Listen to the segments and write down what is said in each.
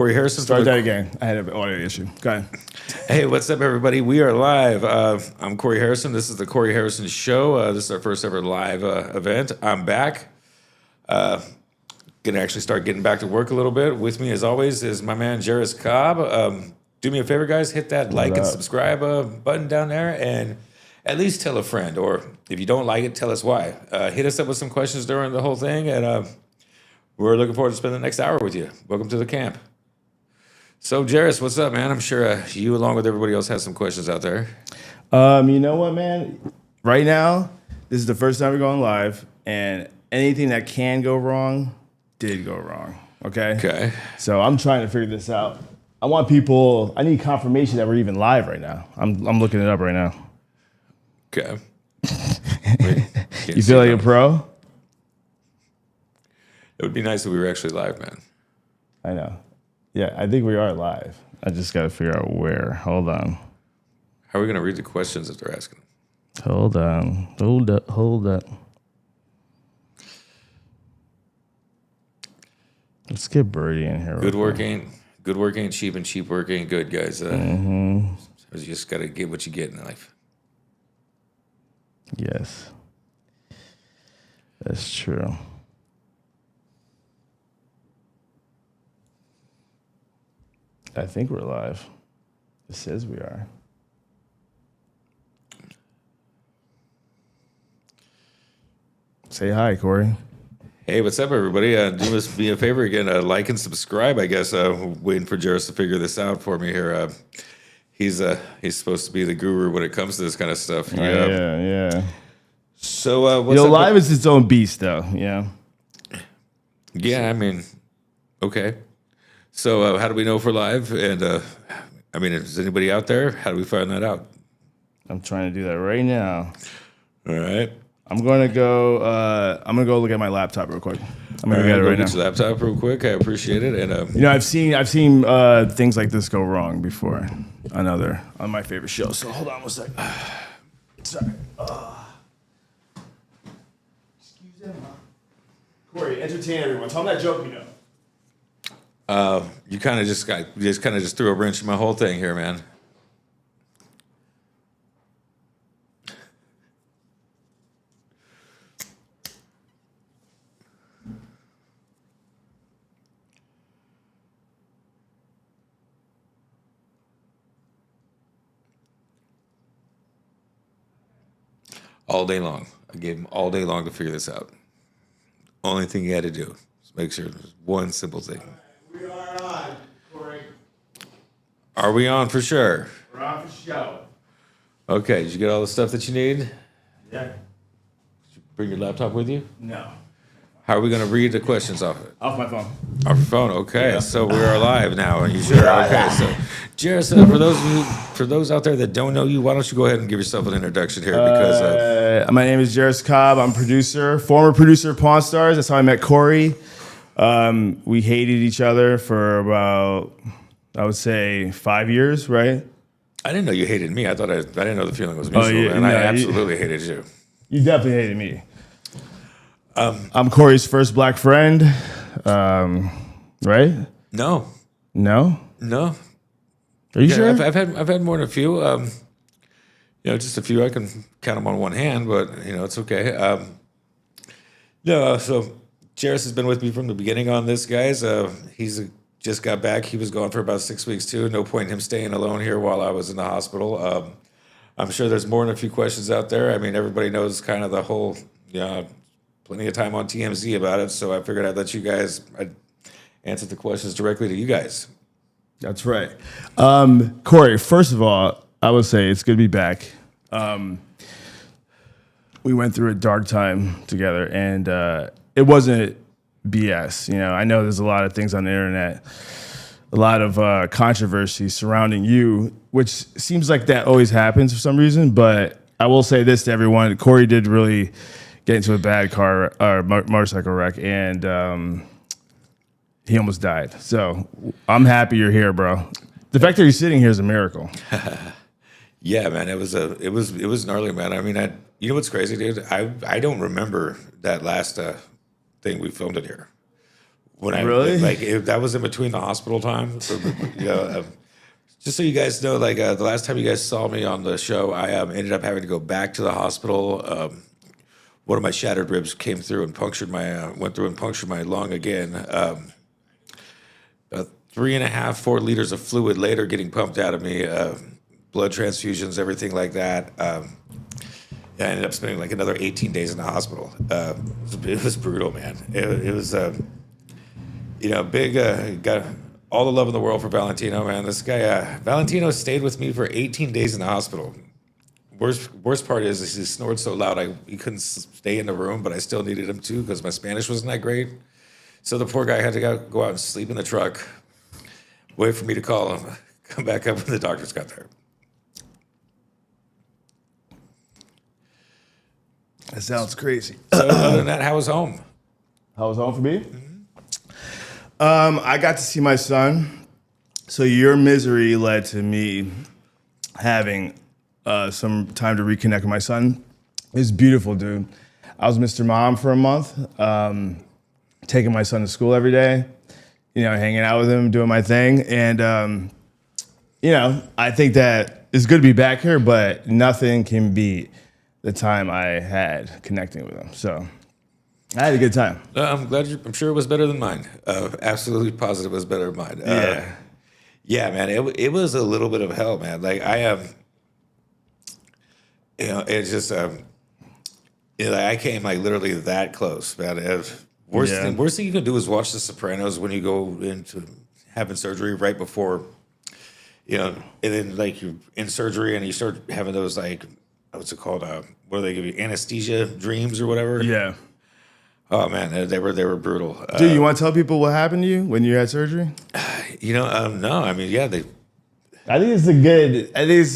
Corey Harrison. Start that again. I had an audio issue. Go ahead. Hey, what's up, everybody? We are live. I'm Corey Harrison. This is the Corey Harrison Show. This is our first ever live event. I'm back. Gonna actually start getting back to work a little bit. With me, as always, is my man Jairus Cobb. Do me a favor, guys. Hit that like and subscribe button down there, and at least tell a friend. Or if you don't like it, tell us why. Hit us up with some questions during the whole thing, and we're looking forward to spending the next hour with you. Welcome to the camp. So, Jairus, what's up, man? I'm sure you, along with everybody else, has some questions out there. You know what, man? Right now, this is the first time we're going live, and anything that can go wrong did go wrong. Okay. So I'm trying to figure this out. I need confirmation that we're even live right now. I'm looking it up right now. Okay. You feel like a pro? It would be nice if we were actually live, man. I know. Yeah, I think we are live. I just got to figure out where. Hold on. How are we going to read the questions that they're asking? Hold on. Hold up. Let's get Birdie in here. Good work ain't cheap, and cheap work ain't good, guys. You just got to get what you get in life. Yes. That's true. I think we're live. It says we are. Say hi, Corey. Hey, what's up, everybody? Do us me a favor again. Like and subscribe, I guess. Waiting for Jairus to figure this out for me here. He's supposed to be the guru when it comes to this kind of stuff. Yeah. So what's up? Live is its own beast, though. Yeah. Yeah, I mean, okay. So how do we know if we're live? And is anybody out there? How do we find that out? I'm trying to do that right now. All right. I'm gonna go look at my laptop real quick. I'm gonna get it right now. Get your laptop real quick. I appreciate it. And I've seen things like this go wrong before on my favorite show. So hold on one second. Sorry. Excuse me. Corey, entertain everyone. Tell them that joke you know. You kind of just threw a wrench in my whole thing here, man. All day long. I gave him all day long to figure this out. Only thing he had to do is make sure there's one simple thing. We are on, Corey. Are we on for sure? We're on for show. Okay, did you get all the stuff that you need? Yeah. Did you bring your laptop with you? No. How are we going to read the questions off it? Off my phone. Off your phone, okay. Yeah. So we are live now. Are you sure? Okay, so Jairus, for those out there that don't know you, why don't you go ahead and give yourself an introduction here? Because my name is Jairus Cobb. I'm former producer of Pawn Stars. That's how I met Corey. We hated each other for about, I would say, 5 years, right? I didn't know you hated me. I didn't know the feeling was mutual, and I absolutely hated you. You definitely hated me. I'm Corey's first black friend, right? No. Are you sure? I've had more than a few. Just a few. I can count them on one hand, but it's okay. So Jairus has been with me from the beginning on this, guys. He's just got back. He was gone for about 6 weeks too. No point in him staying alone here while I was in the hospital. I'm sure there's more than a few questions out there. I mean, everybody knows kind of the whole, plenty of time on TMZ about it. So I figured I'd let you guys answer the questions directly to you guys. That's right. Corey, first of all, I would say it's good to be back. We went through a dark time together, and it wasn't BS. I know there's a lot of things on the internet, a lot of controversy surrounding you, which seems like that always happens for some reason. But I will say this to everyone: Corey did really get into a bad motorcycle wreck, and he almost died. So I'm happy you're here, bro. The fact that you're sitting here is a miracle. Yeah, man, it was gnarly, man. I mean, you know what's crazy, dude? I don't remember that last thing we filmed in here. when Really? That was in between the hospital time. So, just so you guys know, the last time you guys saw me on the show, I ended up having to go back to the hospital. One of my shattered ribs came through and went through and punctured my lung again. 3.5, 4 liters of fluid later getting pumped out of me, blood transfusions, everything like that. I ended up spending like another 18 days in the hospital. It was brutal, man. It was, got all the love in the world for Valentino, man. This guy, Valentino stayed with me for 18 days in the hospital. Worst part is he snored so loud he couldn't stay in the room, but I still needed him to because my Spanish wasn't that great. So the poor guy had to go out and sleep in the truck, wait for me to call him, come back up when the doctors got there. That sounds crazy. So other than that, how was home? How was home for me? I got to see my son. So your misery led to me having some time to reconnect with my son. It was beautiful, dude. I was Mr. Mom for a month, taking my son to school every day, hanging out with him, doing my thing. And, I think that it's good to be back here, but nothing can beat the time I had connecting with him. So I had a good time. I'm sure it was better than mine. Absolutely positive it was better than mine. Yeah, man. It was a little bit of hell, man. Like I have, it's just, I came like literally that close, man. Worst thing you can do is watch The Sopranos when you go into having surgery right before, and then like you're in surgery and you start having those what's it called? What do they give you? Anesthesia dreams or whatever? Yeah. Oh man, they were brutal. Dude, you want to tell people what happened to you when you had surgery? No. I mean, yeah, I think it's a good. I think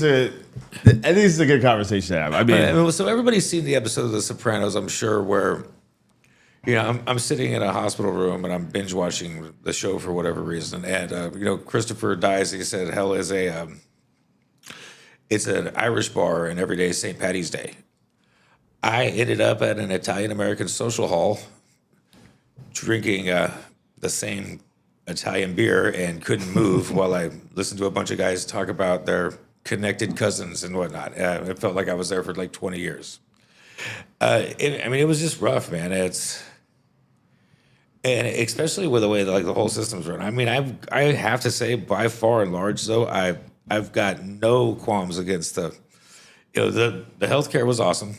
it's a good conversation to have. I mean, so everybody's seen the episode of The Sopranos, I'm sure, where I'm sitting in a hospital room and I'm binge watching the show for whatever reason, and Christopher dies. He said, "Hell is it's an Irish bar, and every day is St. Patty's Day." I ended up at an Italian-American social hall drinking the same Italian beer and couldn't move while I listened to a bunch of guys talk about their connected cousins and whatnot. It felt like I was there for like 20 years. It was just rough, man. And especially with the way that, the whole system's run. I mean, I have to say, by far and large, though, I've got no qualms against the healthcare was awesome.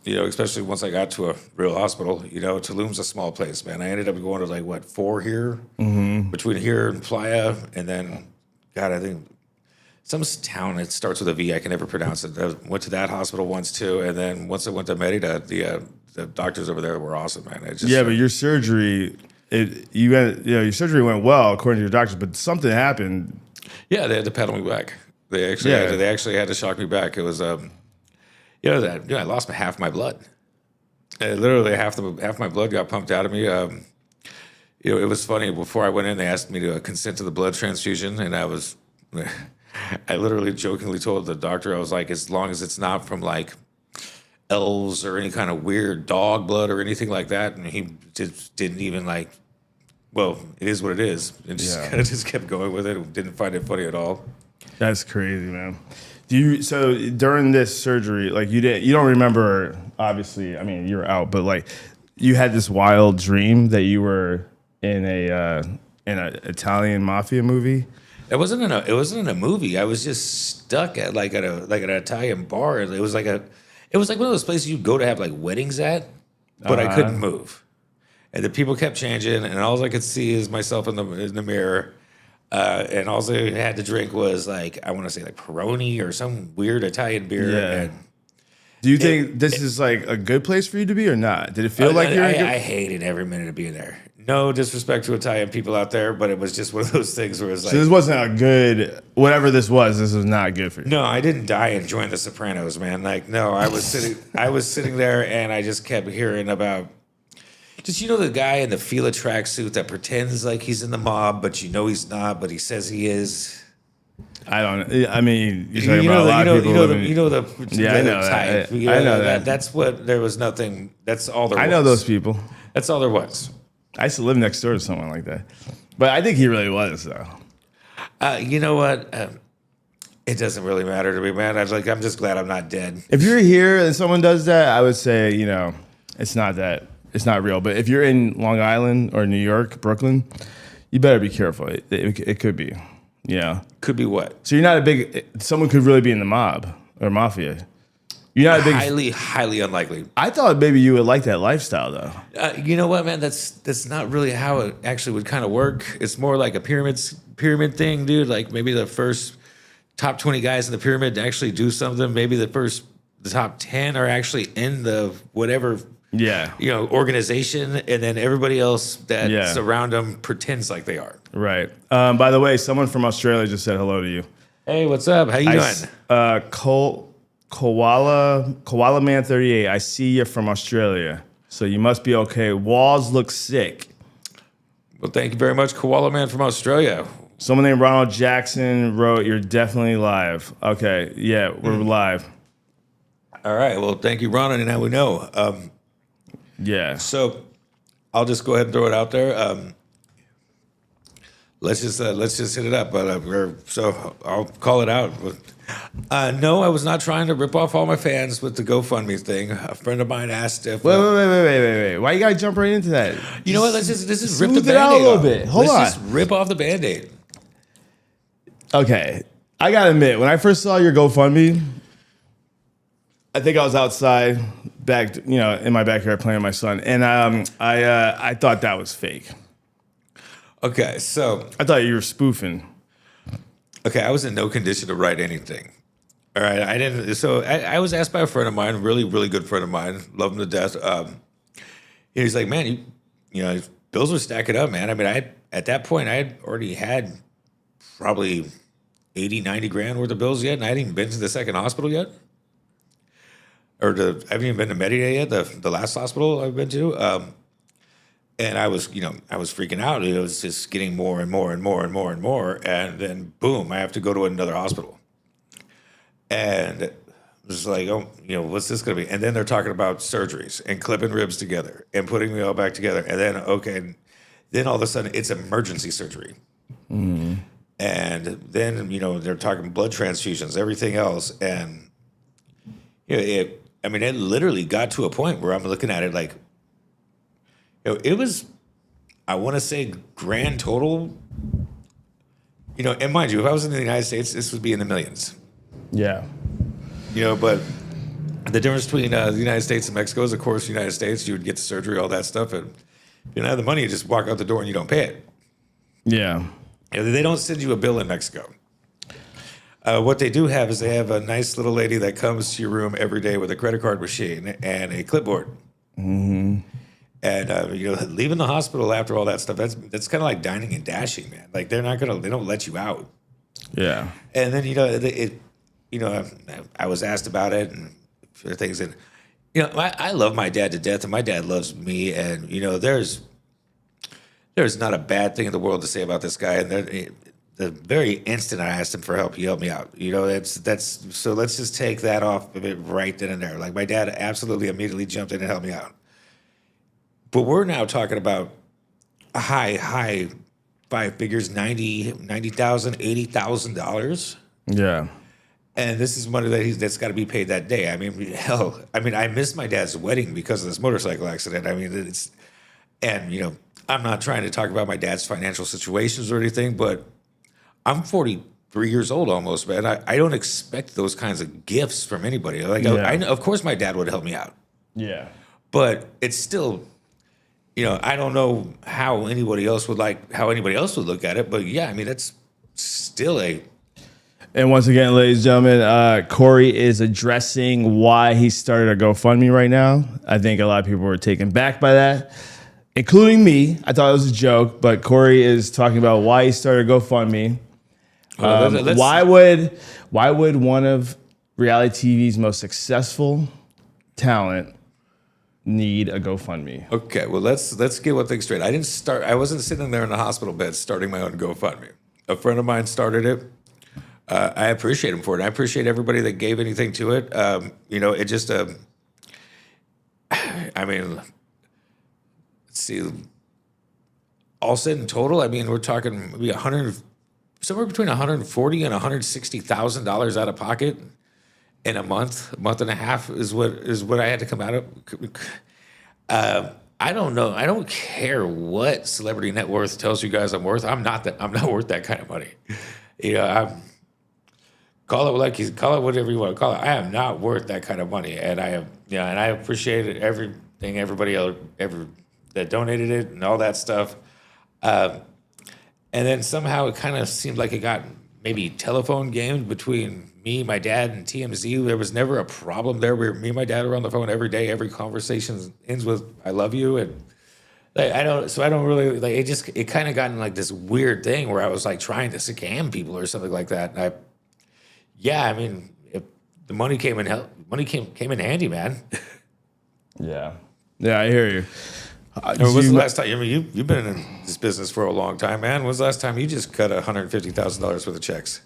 Especially once I got to a real hospital. Tulum's a small place, man. I ended up going to 4 here, between here and Playa, and then, God, I think some town that starts with a V. I can never pronounce it. I went to that hospital once too, and then once I went to Merida, the doctors over there were awesome, man. But your surgery, your surgery went well according to your doctors, but something happened. Yeah, they had to pedal me back. They actually had to shock me back. It was I lost half my blood. Literally half my blood got pumped out of me. It was funny. Before I went in, they asked me to consent to the blood transfusion, and I literally jokingly told the doctor, I was like, as long as it's not from elves or any kind of weird dog blood or anything like that, and he just didn't even well, it is what it is, and just kind of just kept going with it. Didn't find it funny at all. That's crazy, man. So during this surgery, you don't remember, obviously, I mean, you were out, but you had this wild dream that you were in an Italian mafia movie? It wasn't in a movie. I was just stuck at an Italian bar. It was like one of those places you go to have weddings at, but I couldn't move. And the people kept changing, and all I could see is myself in the mirror. And all I had to drink was I want to say Peroni or some weird Italian beer. Yeah. And do you think this is a good place for you to be or not? Did it feel like you're? I hated every minute of being there. No disrespect to Italian people out there, but it was just one of those things where it's so this wasn't a good. Whatever this was not good for you. No, I didn't die enjoying The Sopranos, man. No, I was sitting there and I just kept hearing about. Just the guy in the Fila tracksuit that pretends like he's in the mob, but he's not, but he says he is. I don't. I mean, you're talking about a lot of people. I know type. I know that. That's what there was nothing. That's all there was. I know those people. That's all there was. I used to live next door to someone like that. But I think he really was, though. You know what? It doesn't really matter to me, man. I'm just glad I'm not dead. If you're here and someone does that, I would say, it's not real. But if you're in Long Island or New York, Brooklyn, you better be careful. It could be, Could be what? So you're not someone could really be in the mob or mafia. You're not a big. Highly unlikely. I thought maybe you would like that lifestyle, though. You know what, man? That's not really how it actually would kind of work. It's more like a pyramid thing, dude. Like maybe the first top 20 guys in the pyramid to actually do something. Maybe the top 10 are actually in the whatever, organization, and then everybody else that's around them pretends like they are. Right. By the way, someone from Australia just said hello to you. Hey, what's up? How you doing? Koala Man 38. I see you're from Australia, so you must be okay. Walls look sick. Well, thank you very much, Koala Man from Australia. Someone named Ronald Jackson wrote, "You're definitely live." Okay, yeah, we're live. All right. Well, thank you, Ronald, and now we know. Yeah. So I'll just go ahead and throw it out there. Let's just hit it up. But so I'll call it out. No, I was not trying to rip off all my fans with the GoFundMe thing. A friend of mine asked if. Wait. Why you gotta jump right into that? You know what? Let's just rip the Smooth it out Band-Aid a little off. bit. Hold on. Let's just rip off the Band-Aid. Okay, I gotta admit, when I first saw your GoFundMe, I think I was outside back, in my backyard playing with my son, and I thought that was fake. Okay, so I thought you were spoofing. Okay, I was in no condition to write anything. All right, I didn't. So I was asked by a friend of mine, really, really good friend of mine, love him to death. He's like, man, bills were stacking up, man. I mean, at that point, I had already had probably 80, 90 grand worth of bills yet, and I hadn't even been to the second hospital yet. I haven't even been to Medida yet, the last hospital I've been to. And I was freaking out. It was just getting more and more and more and more and more. And then boom, I have to go to another hospital. And it was like, what's this going to be? And then they're talking about surgeries and clipping ribs together and putting me all back together. And then, then all of a sudden it's emergency surgery. Mm-hmm. And then, they're talking blood transfusions, everything else. And, it literally got to a point where I'm looking at it like, it was, I want to say, grand total. And mind you, if I was in the United States, this would be in the millions. Yeah. But the difference between the United States and Mexico is, of course, the United States, you would get the surgery, all that stuff. And if you don't have the money, you just walk out the door and you don't pay it. Yeah. They don't send you a bill in Mexico. What they do have is they have a nice little lady that comes to your room every day with a credit card machine and a clipboard. Mm-hmm. And leaving the hospital after all that stuff, that's kind of like dining and dashing, man. Like they don't let you out. Yeah. And then I was asked about it and for things, and I love my dad to death, and my dad loves me, and there's not a bad thing in the world to say about this guy. And the very instant I asked him for help, he helped me out. So let's just take that off of it right then and there. Like my dad absolutely immediately jumped in and helped me out. But we're now talking about a high five figures, $90,000, $80,000. Yeah. And this is money that's got to be paid that day. I mean, hell, I missed my dad's wedding because of this motorcycle accident. I'm not trying to talk about my dad's financial situations or anything, but I'm 43 years old almost, man. I don't expect those kinds of gifts from anybody. Of course my dad would help me out. Yeah. But it's still, I don't know how anybody else would look at it. But yeah, that's still a. And once again, ladies and gentlemen, Corey is addressing why he started a GoFundMe right now. I think a lot of people were taken back by that, including me. I thought it was a joke, but Corey is talking about why he started a GoFundMe. Why would one of reality TV's most successful talent need a GoFundMe? Okay, well let's get one thing straight. I wasn't sitting there in the hospital bed starting my own GoFundMe. A friend of mine started it. I appreciate him for it. I appreciate everybody that gave anything to it. It just, let's see. all said in total, I mean, we're talking maybe 100, somewhere between 140 and $160,000 out of pocket in a month and a half is what I had to come out of. I don't know. I don't care what celebrity net worth tells you guys I'm worth. I'm not worth that kind of money. You know, call it whatever you want to call it. I am not worth that kind of money, and I am. Yeah, and I appreciate everything everybody else that donated it and all that stuff. And then somehow it kind of seemed like it got maybe telephone games between me, my dad, and TMZ. There was never a problem there. Me and my dad were on the phone every day. Every conversation ends with "I love you," and I don't really like it. It kind of got in like this weird thing where I was like trying to scam people or something like that. And I mean, if the money came in came in handy, man. Yeah, I hear you. When was the last time? I mean, you've been in this business for a long time, man. When was the last time you just cut $150,000 worth of checks?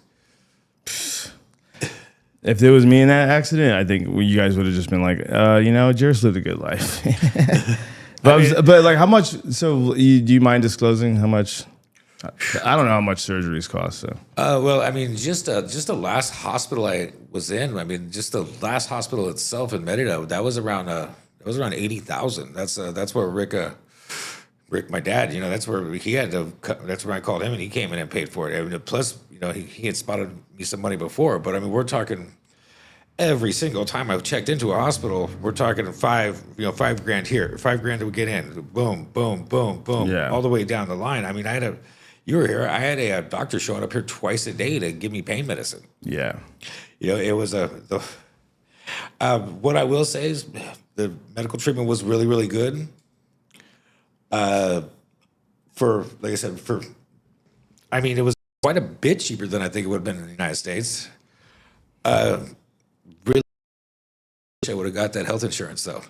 If it was me in that accident, I think you guys would have just been like, Jairus lived a good life. But like, how much? So, do you mind disclosing how much? I don't know how much surgeries cost. So, well, I mean, just the last hospital I was in. I mean, just the last hospital itself in Merida, that was around $80,000. That's where Rick, my dad, that's where he had to. That's where I called him, and he came in and paid for it. And plus, he had spotted me some money before. But I mean, we're talking every single time I've checked into a hospital, we're talking $5,000 here, $5,000 to get in, boom, boom, boom, boom, all the way down the line. I mean, you were here. I had a doctor showing up here twice a day to give me pain medicine. Yeah, it was what I will say is the medical treatment was really, really good. Like I said, it was quite a bit cheaper than I think it would have been in the United States. Really wish I would have got that health insurance though.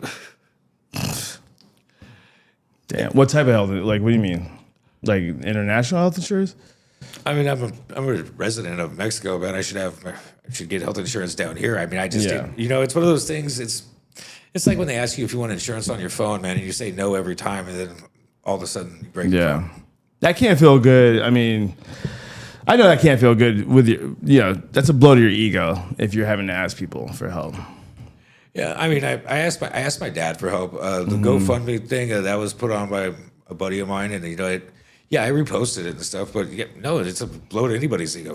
Damn. What type of health? Like, what do you mean? Like international health insurance? I mean, I'm a resident of Mexico, but I should get health insurance down here. I mean, I just didn't, it's one of those things. It's like when they ask you if you want insurance on your phone, man, and you say no every time, and then all of a sudden you break your phone. That can't feel good. I mean, I know that can't feel good with your, that's a blow to your ego if you're having to ask people for help. Yeah, I mean, I asked my dad for help. The GoFundMe thing that was put on by a buddy of mine, and I reposted it and stuff. But it's a blow to anybody's ego.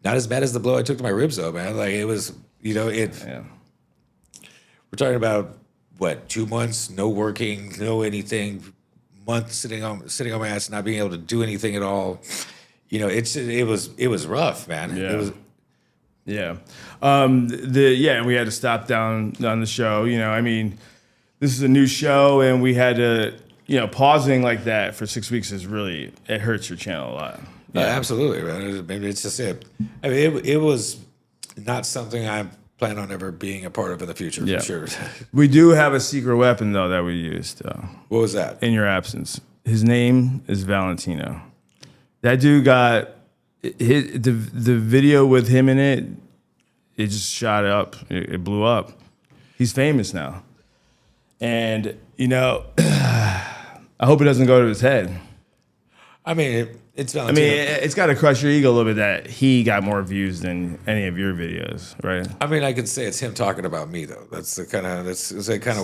Not as bad as the blow I took to my ribs, though, man. Like it was, We're talking about what, 2 months, no working, no anything, months sitting on my ass, not being able to do anything at all. It was rough, man. Yeah. It was. Yeah. And we had to stop down on the show. I mean, this is a new show, and we had to, pausing like that for 6 weeks it hurts your channel a lot. Yeah, absolutely, man. Maybe it's just it. I mean, it was not something I plan on ever being a part of in the future, for sure. We do have a secret weapon, though, that we used. What was that? In your absence. His name is Valentino. That dude got the video with him in it. It just shot up. It blew up. He's famous now, and I hope it doesn't go to his head. I mean, it's Valentino. I mean, it's got to crush your ego a little bit that he got more views than any of your videos, right? I mean, I could say it's him talking about me, though. It kind of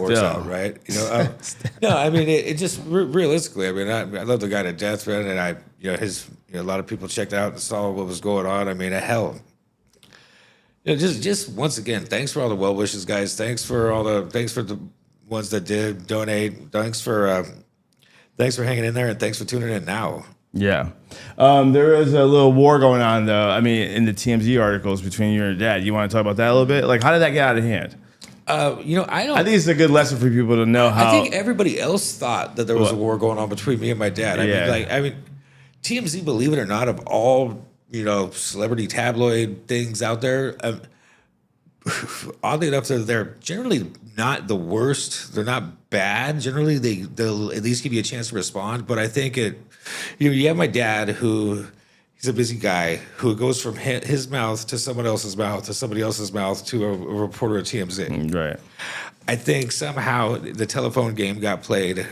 works out, right? No, I mean, it just realistically. I mean, I love the guy to death, man, and a lot of people checked out and saw what was going on. I mean, hell, just once again, thanks for all the well wishes, guys. Thanks for the ones that did donate. Thanks for hanging in there, and thanks for tuning in now. Yeah. There is a little war going on, though. I mean, in the TMZ articles between you and your dad. You want to talk about that a little bit? Like, how did that get out of hand? I think it's a good lesson for people to know how. I think everybody else thought that there was a war going on between me and my dad. I mean, TMZ, believe it or not, of all celebrity tabloid things out there, oddly enough, they're generally not the worst. They're not bad. Generally, they'll at least give you a chance to respond. But I think you have my dad, who he's a busy guy who goes from his mouth to someone else's mouth to somebody else's mouth to a reporter at TMZ. Right. I think somehow the telephone game got played.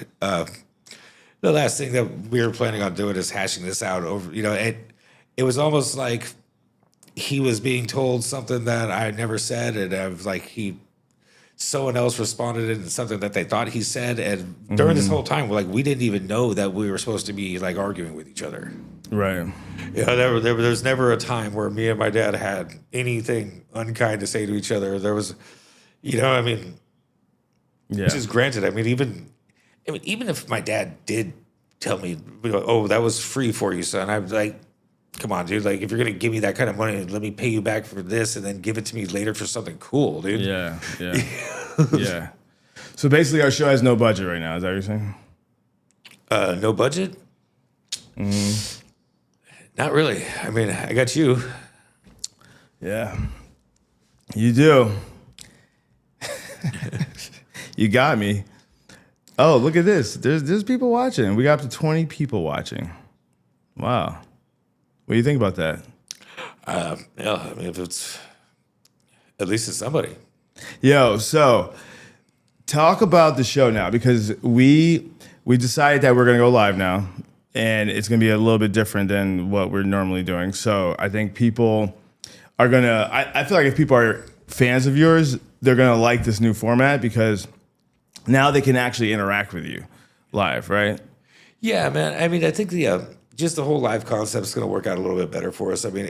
the last thing that we were planning on doing is hashing this out over. It was almost like he was being told something that I never said, and I was like someone else responded in something that they thought he said, and during this whole time, we didn't even know that we were supposed to be like arguing with each other. Right. There's never a time where me and my dad had anything unkind to say to each other. There was, I mean, which is granted. I mean, even if my dad did tell me, oh, that was free for you, son, I'm like, come on, dude. Like, if you're gonna give me that kind of money, let me pay you back for this, and then give it to me later for something cool, dude. Yeah. Yeah. So basically, our show has no budget right now. Is that what you're saying? No budget? Not really. I mean, I got you. Yeah. You do. You got me. Oh, look at this. There's people watching. We got up to 20 people watching. Wow. What do you think about that? Yeah, I mean, if it's at least it's somebody. Yo, so talk about the show now, because we decided that we're gonna go live now, and it's gonna be a little bit different than what we're normally doing. So I think people are gonna. I feel like if people are fans of yours, they're gonna like this new format, because now they can actually interact with you live, right? Yeah, man. I mean, I think just the whole live concept is going to work out a little bit better for us. I mean,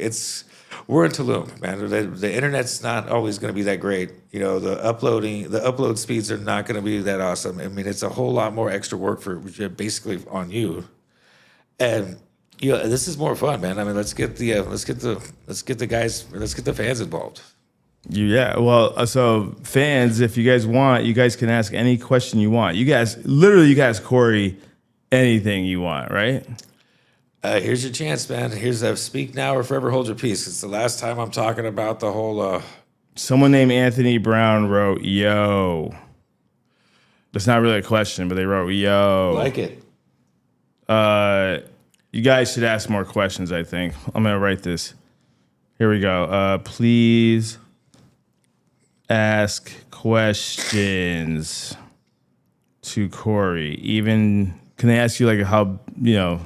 we're in Tulum, man. The internet's not always going to be that great. The upload speeds are not going to be that awesome. I mean, it's a whole lot more extra work for basically on you. And this is more fun, man. I mean, let's get the fans involved. Yeah, well, so fans, if you guys want, you guys can ask any question you want. You guys ask Corey anything you want, right? Here's your chance, man. Here's a speak now or forever hold your peace. It's the last time I'm talking about the whole. Someone named Anthony Brown wrote, yo. That's not really a question, but they wrote, yo. Like it. You guys should ask more questions, I think. I'm going to write this. Here we go. Please ask questions to Corey. Even, can they ask you like how, Yeah,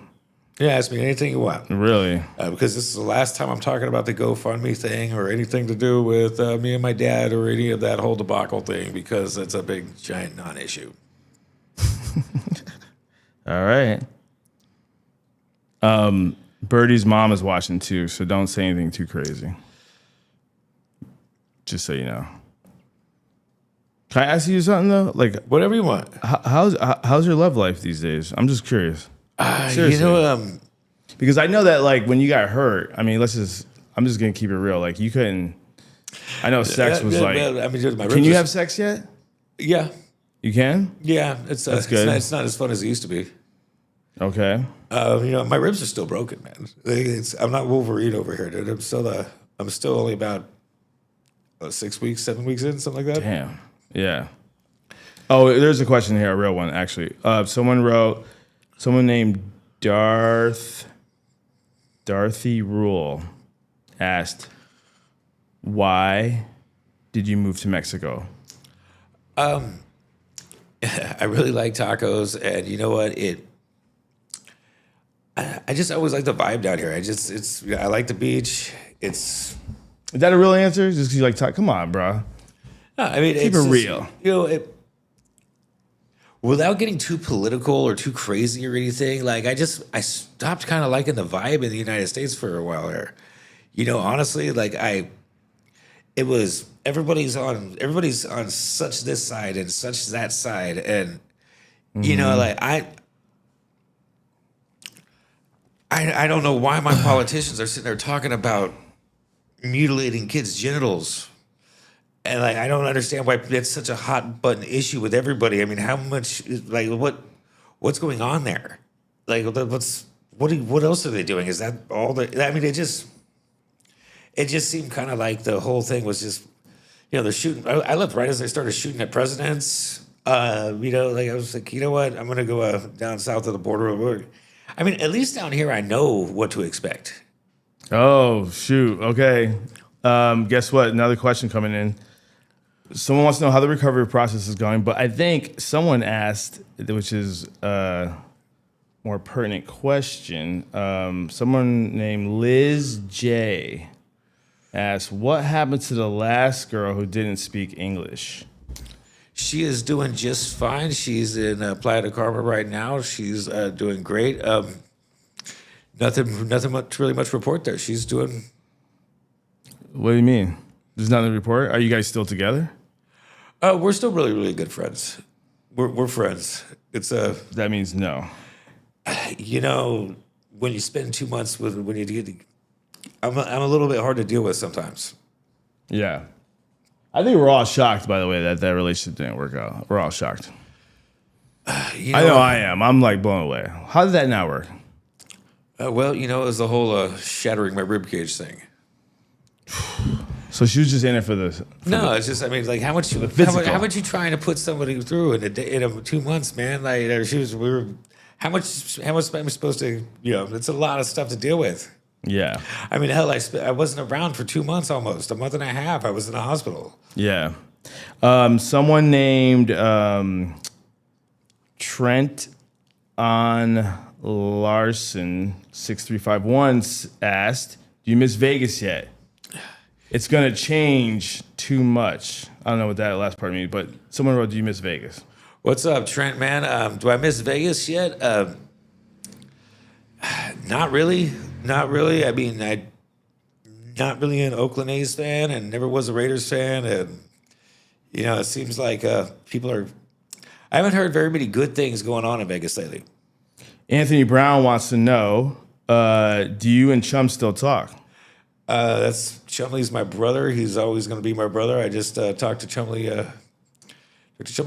ask me anything you want. Really? Because this is the last time I'm talking about the GoFundMe thing or anything to do with me and my dad or any of that whole debacle thing, because it's a big, giant non-issue. All right. Birdie's mom is watching too, so don't say anything too crazy. Just so you know. Can I ask you something though? Like, whatever you want. How's your love life these days? I'm just curious. Seriously. Because I know that like when you got hurt, I mean, I'm just gonna keep it real. Like you couldn't. I know sex was like. I mean, can you have sex yet? Yeah. You can? Yeah, that's good. It's not as fun as it used to be. Okay. My ribs are still broken, man. I'm not Wolverine over here, dude. I'm still only about 6 weeks, 7 weeks in, something like that. Damn. Yeah. Oh, there's a question here, a real one actually. Someone named Dorothy Rule asked, why did you move to Mexico? I really like tacos, and you know what? I just always like the vibe down here. I like the beach. Is that a real answer? Just because you like tacos? Come on, bro. No, I mean, keep it real. Without getting too political or too crazy or anything, like I stopped kind of liking the vibe in the United States for a while there. Honestly, like it was everybody's on such this side and such that side, and like I don't know why my politicians are sitting there talking about mutilating kids' genitals. And like I don't understand why it's such a hot button issue with everybody. I mean, how much like what's going on there? Like what else are they doing? Is that all I mean, it just seemed kind of like the whole thing was just they're shooting. I left right as they started shooting at presidents. Like I was like, you know what? I'm gonna go down south of the border. I mean, at least down here, I know what to expect. Oh shoot! Okay. Guess what? Another question coming in. Someone wants to know how the recovery process is going, but I think someone asked, which is more pertinent question. Someone named Liz J asked, what happened to the last girl who didn't speak English? She is doing just fine. She's in Playa del Carmen right now. She's doing great. Nothing much to report there. She's doing. What do you mean? There's nothing to report? Are you guys still together? We're still really, really good friends. We're friends. It's That means no. you know, when you spend 2 months when you get, I'm a little bit hard to deal with sometimes. Yeah. I think we're all shocked, by the way, that relationship didn't work out. We're all shocked. I know I am. I'm like blown away. How did that not work? Well, it was the whole shattering my ribcage thing. So she was just in it for the. It's just, like how much you trying to put somebody through in a day, in 2 months, man? Like how much am I supposed to? It's a lot of stuff to deal with. Yeah. Hell, I wasn't around for 2 months almost, a month and a half. I was in the hospital. Yeah. Someone named Trent on Larson 6351 asked, "Do you miss Vegas yet? It's gonna change too much." I don't know what that last part means, but someone wrote, "Do you miss Vegas?" What's up, Trent, man? Do I miss Vegas yet? Not really. Not really. I'm not really an Oakland A's fan and never was a Raiders fan. And, it seems like people are... I haven't heard very many good things going on in Vegas lately. Anthony Brown wants to know, do you and Chum still talk? That's Chumley's my brother. He's always going to be my brother. I just talked to Chumley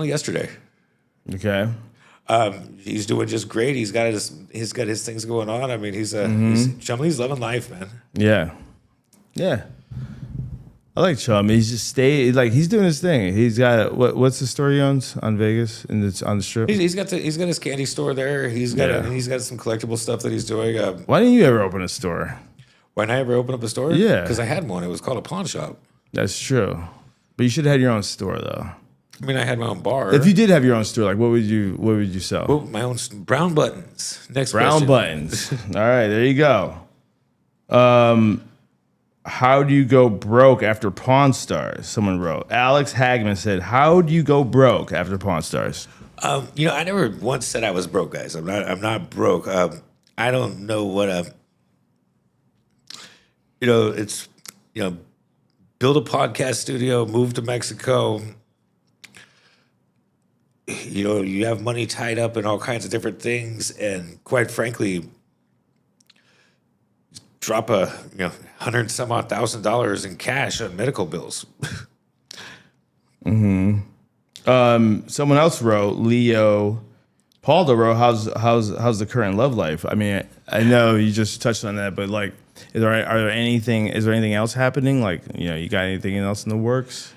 yesterday. Okay. He's doing just great. He's got his things going on. Chumley's loving life, man. Yeah. Yeah. I like Chum. He's just he's doing his thing. He's got what's the store he owns on Vegas and it's on the Strip? He's got his candy store there. He's got some collectible stuff that he's doing. Why didn't you ever open a store? Why didn't I ever open up a store? Yeah. Because I had one. It was called a pawn shop. That's true. But you should have had your own store though. I had my own bar. If you did have your own store, like what would you sell? Well, my own brown buttons. Next brown question. buttons. All right, there you go. How do you go broke after Pawn Stars? Someone wrote. Alex Hagman said, "How do you go broke after Pawn Stars?" I never once said I was broke, guys. I'm not broke. I don't know what it's build a podcast studio, move to Mexico. You have money tied up in all kinds of different things, and quite frankly, drop $100,000 in cash on medical bills. Mm-hmm. Someone else wrote, Leo Paldo wrote, how's the current love life? I know you just touched on that, but like, is there anything else happening? Like, you got anything else in the works?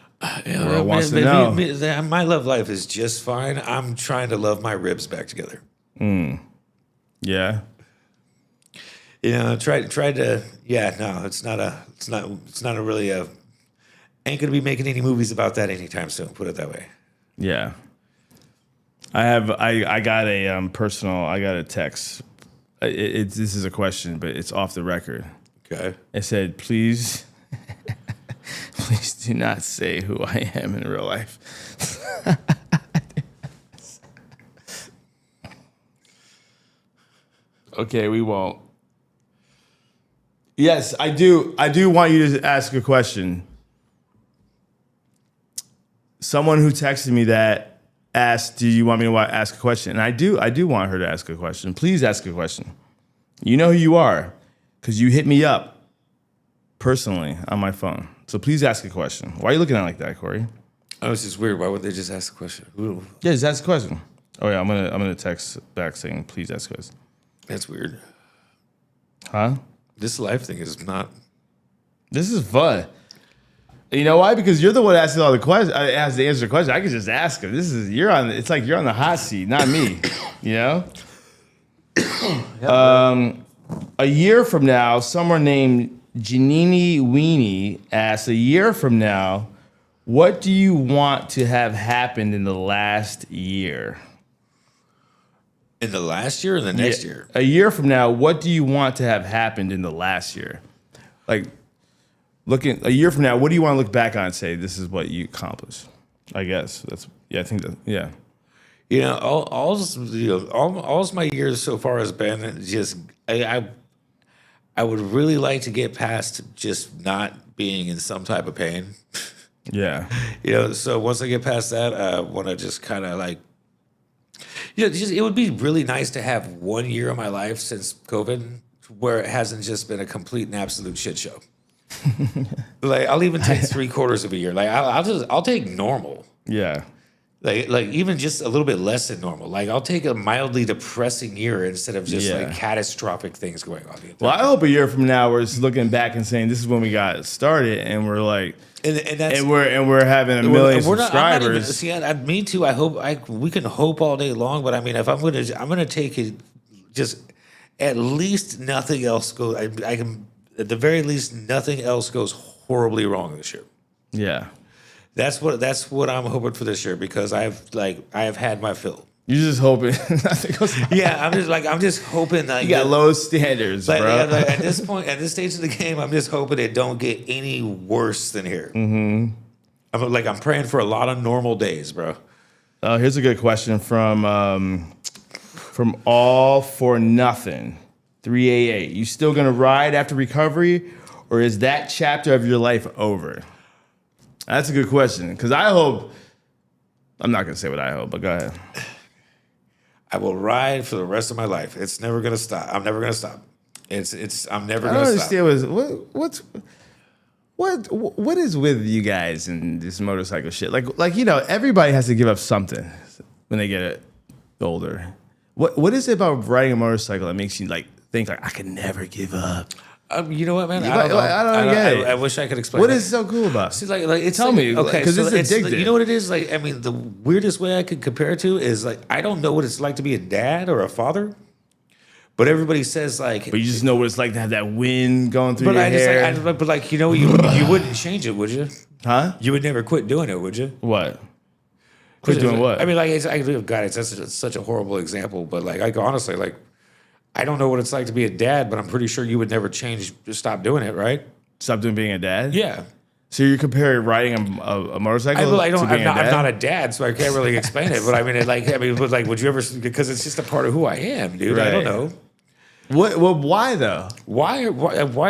World wants to know. My love life is just fine. I'm trying to love my ribs back together. Yeah. Tried to. Yeah, no, it's not a really ain't gonna be making any movies about that anytime soon. Put it that way. Yeah. I got a text. This is a question, but it's off the record. Okay. It said, please do not say who I am in real life. Okay, we won't. Yes, I do want you to ask a question. Someone who texted me that asked, "Do you want me to ask a question?" And I do want her to ask a question. Please ask a question. You know who you are because you hit me up personally on my phone. So please ask a question. Why are you looking at it like that, Corey? Oh, it's just weird. Why would they just ask a question? Ooh. Yeah, just ask a question. Oh yeah, I'm gonna text back saying, "Please ask a question." That's weird. Huh? This life thing is not. This is fun. You know why? Because you're the one asking all the questions. Has to answer the question. I can just ask him. It's like you're on the hot seat, not me. A year from now, someone named Janini Weenie asks, a year from now, what do you want to have happened in the last year? In the last year or the next year? A year from now, what do you want to have happened in the last year? Like, looking a year from now, what do you want to look back on and say, this is what you accomplished? I guess I think that, yeah. You know, all my years so far has been just I would really like to get past just not being in some type of pain. Yeah. You know, so once I get past that, I want to just kind of like, you know, it would be really nice to have 1 year of my life since COVID where it hasn't just been a complete and absolute shit show. Like, I'll even take 3/4 of a year. Like, I'll take normal. Yeah. Like even just a little bit less than normal. Like, I'll take a mildly depressing year instead of just like catastrophic things going on. Well, I hope a year from now we're just looking back and saying this is when we got started, and we're like, and we're having a million subscribers. Me too. I hope we can hope all day long, but I mean, if I'm gonna take it, just at least nothing else goes. I can at the very least nothing else goes horribly wrong this year. Yeah. That's what I'm hoping for this year, because I have had my fill. You're just hoping nothing goes wrong. Yeah, I'm just hoping that you got low standards, bro. Like, at this point, at this stage of the game, I'm just hoping it don't get any worse than here. Mm-hmm. I'm praying for a lot of normal days, bro. Here's a good question from All for Nothing 388. You still gonna ride after recovery, or is that chapter of your life over? That's a good question, because I hope. I'm not gonna say what I hope, but go ahead. I will ride for the rest of my life. It's never gonna stop. I'm never gonna stop. I'm never gonna stop. I don't understand what is with you guys and this motorcycle shit. Like you know, everybody has to give up something when they get older. What is it about riding a motorcycle that makes you like think like I can never give up? You know what, man? I don't get it. I wish I could explain. What is so cool about it? See, like it's Tell me, okay, because it's addictive. You know what it is? Like, I mean, the weirdest way I could compare it to is like I don't know what it's like to be a dad or a father, but everybody says like. But you just know what it's like to have that wind going through your hair. But like you know, you wouldn't change it, would you? Huh? You would never quit doing it, would you? What? Quit doing what? I mean, like, God, it's such a horrible example, but like honestly, like. I don't know what it's like to be a dad, but I'm pretty sure you would never stop doing it, right? Stop doing being a dad? Yeah. So you're comparing riding a motorcycle to being I'm a dad? I'm not a dad, so I can't really explain it. But I mean, would you ever? Because it's just a part of who I am, dude. Right. I don't know. Well, why though? Why?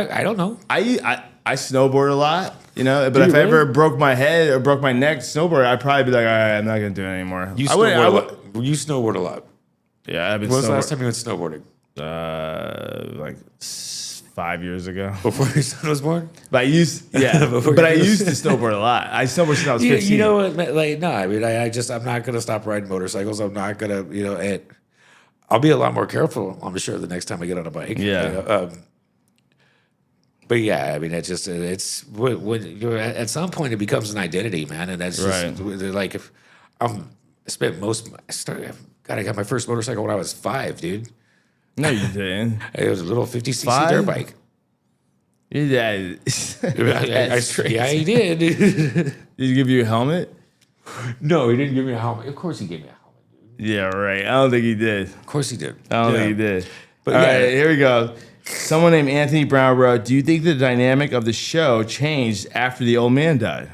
I don't know. I snowboard a lot, you know. But if I ever broke my head or broke my neck snowboard, I'd probably be like, all right, I'm not gonna do it anymore. You snowboard a lot. Yeah, I've been. When was the last time you went snowboarding? Like 5 years ago. Before your son was born? But I used to snowboard a lot. I snowboarded since I was 15. You know what? Like, no, I mean, I'm not going to stop riding motorcycles. I'm not going to, you know, I'll be a lot more careful, I'm sure, the next time I get on a bike. Yeah. You know? But yeah, I mean, it's when you're at some point it becomes an identity, man. And that's just like, if I got my first motorcycle when I was 5, dude. No, you didn't. It was a little 50cc dirt bike. Yeah, yeah, he did. Did he give you a helmet? No, he didn't give me a helmet. Of course he gave me a helmet, dude. Yeah, right. I don't think he did. Of course he did. I don't think he did. But all right, here we go. Someone named Anthony Brown wrote, do you think the dynamic of the show changed after the old man died?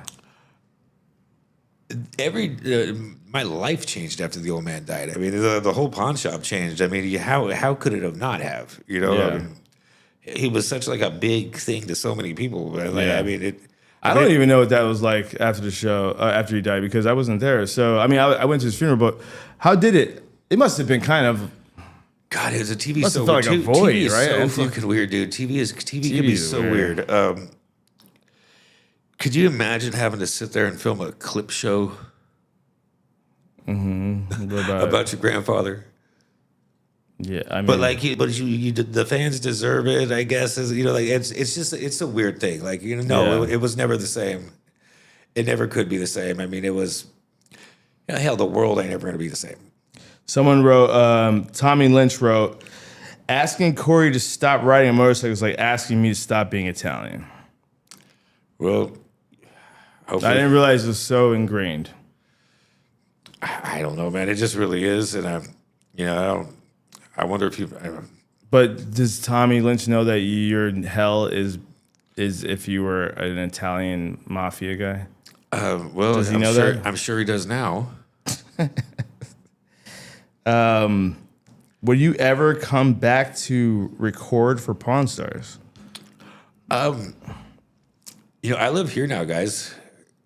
My life changed after the old man died. I mean, the whole pawn shop changed. I mean, how could it have not have? You know, yeah. I mean, he was such like a big thing to so many people. Like, yeah. I mean, I don't even know what that was like after the show, after he died, because I wasn't there. So, I mean, I went to his funeral, but how did it? It must have been kind of. God, it was a TV. Must have felt like a void, TV is right? so fucking weird, dude. TV can be so weird. Could you imagine having to sit there and film a clip show? About your grandfather. Yeah, I mean, but the fans deserve it, I guess. You know, like it's a weird thing. Like, you know, it was never the same. It never could be the same. I mean, it was. You know, hell, the world ain't ever going to be the same. Someone wrote, Tommy Lynch wrote, asking Corey to stop riding a motorcycle is like asking me to stop being Italian. Well, hopefully. I didn't realize it was so ingrained. I don't know, man. It just really is, and I wonder if you. But does Tommy Lynch know that your hell is if you were an Italian mafia guy? Well, does he know that? I'm sure he does now. Would you ever come back to record for Pawn Stars? I live here now, guys.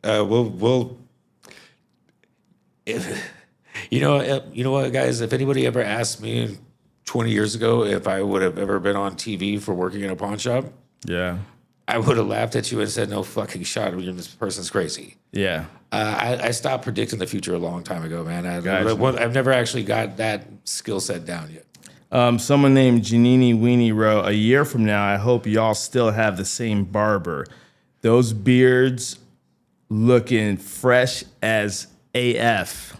We'll. If you know what, guys. If anybody ever asked me 20 years ago if I would have ever been on TV for working in a pawn shop, yeah, I would have laughed at you and said, "No fucking shot. This person's crazy." Yeah. I stopped predicting the future a long time ago, man. Gotcha. I've never actually got that skill set down yet. Someone named Janini Weenie wrote, "A year from now, I hope y'all still have the same barber. Those beards looking fresh as AF."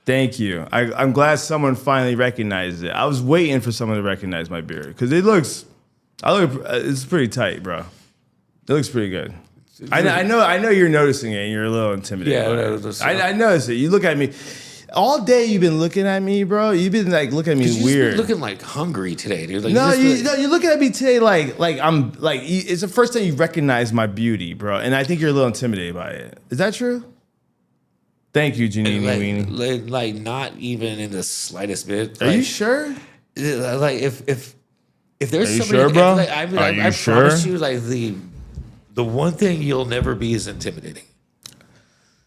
Thank you. I'm glad someone finally recognized it. I was waiting for someone to recognize my beard because it's pretty tight, bro. It looks pretty good. I know you're noticing it and you're a little intimidated. Yeah, I noticed it. You look at me. All day you've been looking at me, bro. You've been like looking at me you weird. Just been looking like hungry today, dude. Like, you're looking at me today like I'm like it's the first time you recognize my beauty, bro. And I think you're a little intimidated by it. Is that true? Thank you, Janine Weenie. Like not even in the slightest bit. Are you sure? Like if there's Are you somebody, sure, bro? I promise you, like the one thing you'll never be is intimidating.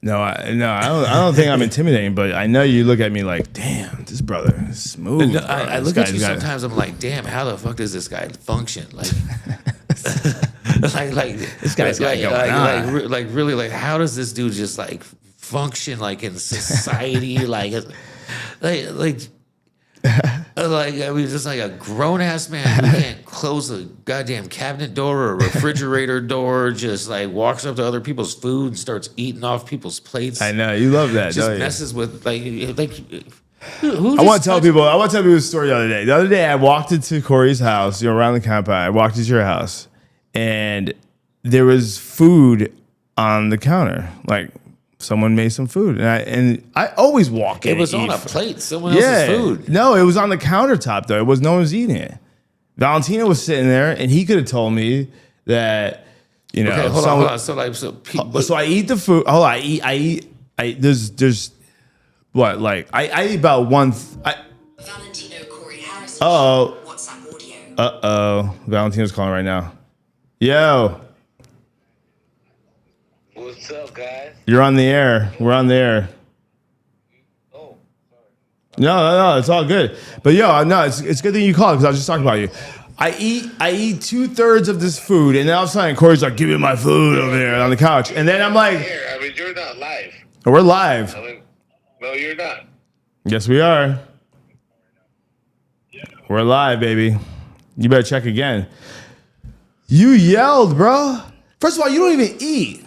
No, I don't think I'm intimidating, but I know you look at me like, damn, this brother is smooth. No, I look at you sometimes. I'm like, damn, how the fuck does this guy function? Like, like this guy's got going on. Like really, like how does this dude just like function like in society? like I mean, just like a grown ass man who can't close a goddamn cabinet door or a refrigerator door, just like walks up to other people's food and starts eating off people's plates. I know you love that. Just don't messes you? with like. I want to tell people a story the other day. The other day I walked into Corey's house, around the compound. I walked into your house, and there was food on the counter, like. Someone made some food, and I always walk in. It was on a plate, someone else's food. No, it was on the countertop though. No one was eating it. Valentina was sitting there, and he could have told me that, Okay, hold on. So I eat the food. Hold on, I eat. There's what like I eat about one. Valentino Corey Harris. WhatsApp Uh audio. Valentina's calling right now. Yo. What's up, guys? You're on the air. We're on the air. Oh, sorry. No, it's all good. But no, it's a good thing you called because I was just talking about you. I eat 2/3 of this food, and then all of a sudden Corey's like, "Give me my food over there on the couch," and then I'm like, Here, I mean, you're not live. "We're live." I mean, no, you're not. Yes, we are. We're live, baby. You better check again. You yelled, bro. First of all, you don't even eat.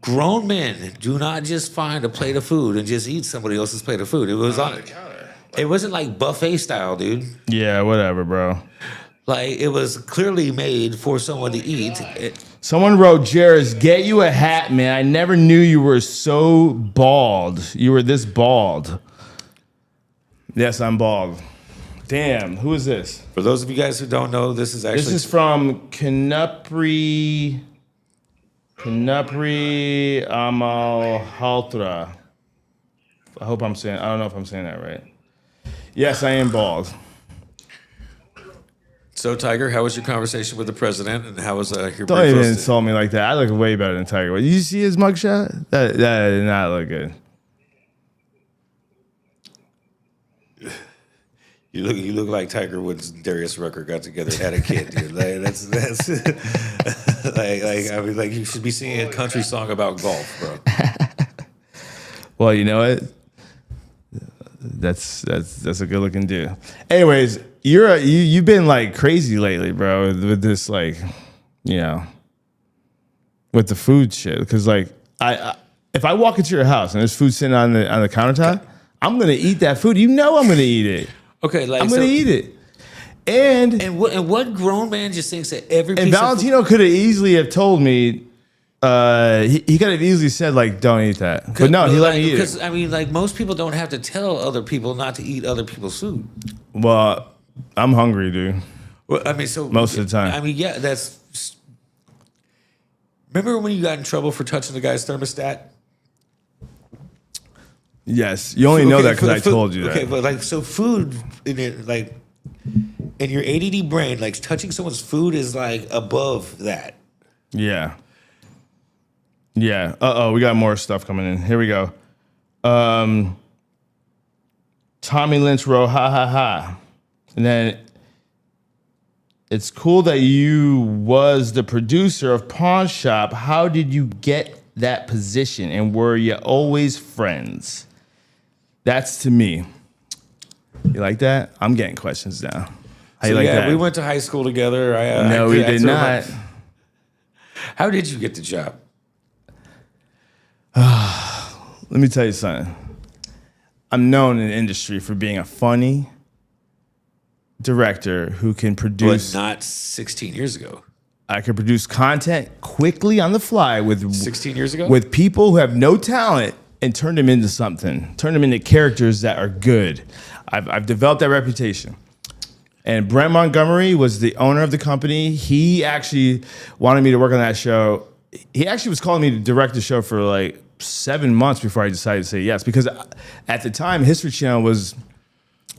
Grown men do not just find a plate of food and just eat somebody else's plate of food. It was on the counter. It wasn't like buffet style, dude. Yeah, whatever, bro. Like it was clearly made for someone to eat. Someone wrote, Jairus, get you a hat, man. I never knew you were so bald. You were this bald. Yes, I'm bald. Damn, who is this? For those of you guys who don't know, this is from Canupri Amalhaltra. I don't know if I'm saying that right. Yes, I am bald. So, Tiger, how was your conversation with the president, and how was your Don't even insult me like that. I look way better than Tiger. Did you see his mugshot? That did not look good. You look like Tiger Woods and Darius Rucker got together and had a kid, dude. Like, that's I mean, like you should be singing a country song about golf, bro. Well, you know what? That's a good looking dude. Anyways, you've been like crazy lately, bro, with this like, with the food shit. Because like if I walk into your house and there's food sitting on the countertop, I'm gonna eat that food. I'm gonna eat it. Okay, like I'm gonna eat it. And what grown man just thinks that every and piece Valentino could have easily have told me He could have easily said like, "Don't eat that," but no, he let me eat it. Because I mean, like most people don't have to tell other people not to eat other people's food. Well, I'm hungry, dude. Well, I mean, so Most of the time. I mean, yeah, that's. Remember when you got in trouble for touching the guy's thermostat? Yes, you only know that because I told you that. Okay, but like, so food in it, like, in your ADD brain, like touching someone's food is like above that. Yeah. Yeah. We got more stuff coming in. Here we go. Tommy Lynch wrote, ha ha ha. And then it's cool that you was the producer of Pawn Shop. How did you get that position? And were you always friends? That's to me. You like that? I'm getting questions now. How you like that? We went to high school together. No, we did not. How did you get the job? Let me tell you something. I'm known in the industry for being a funny director who can produce. But not 16 years ago. I can produce content quickly on the fly with 16 years ago? with people who have no talent and turn them into something. Turn them into characters that are good. I've developed that reputation. And Brent Montgomery was the owner of the company. He actually wanted me to work on that show. He actually was calling me to direct the show for like 7 months before I decided to say yes. Because at the time, History Channel was